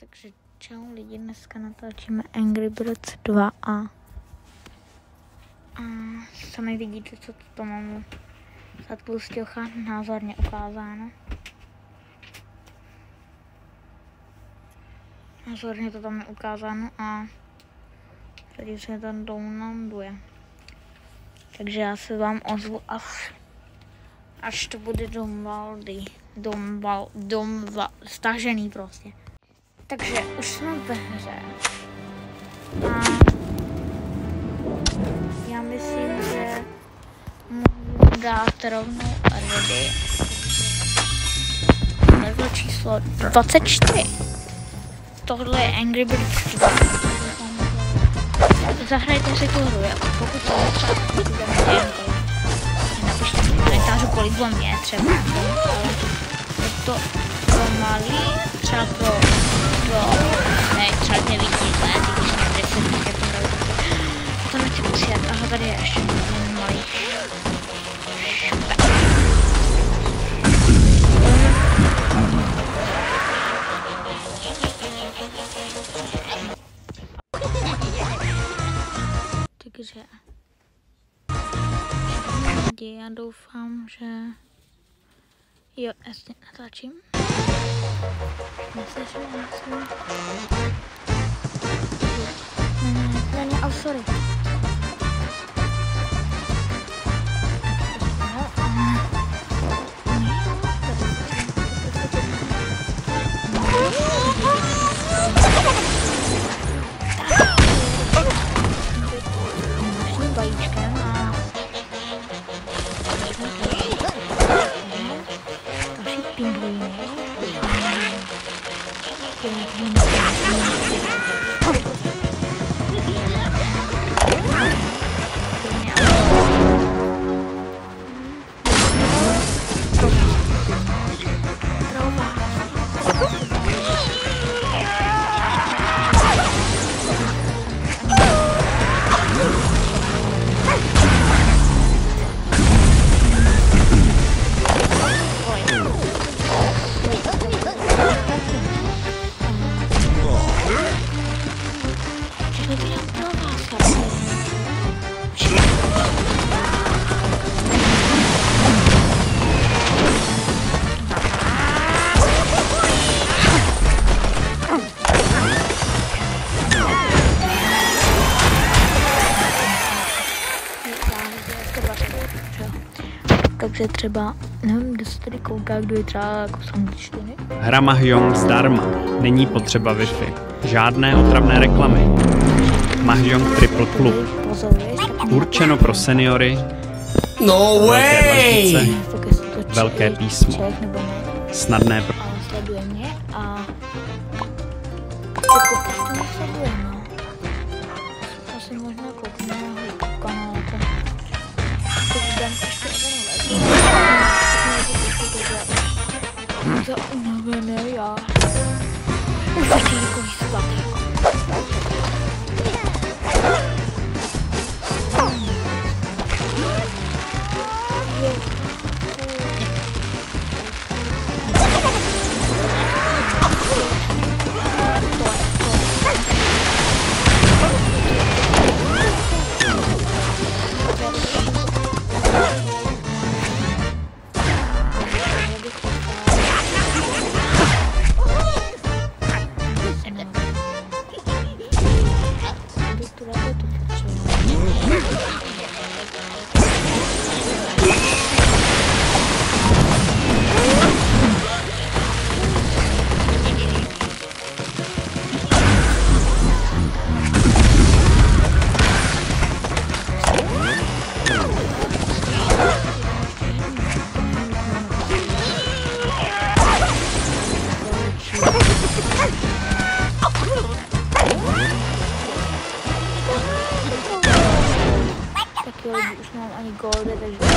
Takže čau lidi, dneska natáčíme Angry Birds 2 a sami vidíte, co to mám za tlustěcha názorně ukázáno. Názorně to tam je ukázáno a tady se tam downloaduje. Takže já se vám ozvu, až to bude stažený prostě. Takže už jsme ve hře. A já myslím, že můžu dát rovnou ready. Level číslo 24. Tohle je Angry Birds 2. Zahrajte si tu hru, pokud to napište v komentáři, kolik vám je třeba, ale je to pro malý, třeba pro ne, třeba 9 let, když mám 10 let, jak to hraju. To nechci posílat, aha, tady je ještě malý šupek. Takže já doufám, že jo, jasně natáčím. Neslyším. Ne, oh sorry. Vajíčkem a další pingvíny. Takže třeba, nevím, kdo se tady kouká, kdo je třeba jako z angličtiny. Hra Mahjong zdarma, není potřeba Wi-Fi, žádné otravné reklamy. Mahjong Triple Club, určeno pro seniory, no way! Velké písmo, snadné pro... Sleduje mě a asi možná koukne na kanál. To unavené já. Už taky takový svatý. Taky lidi už mám ani goldy, takže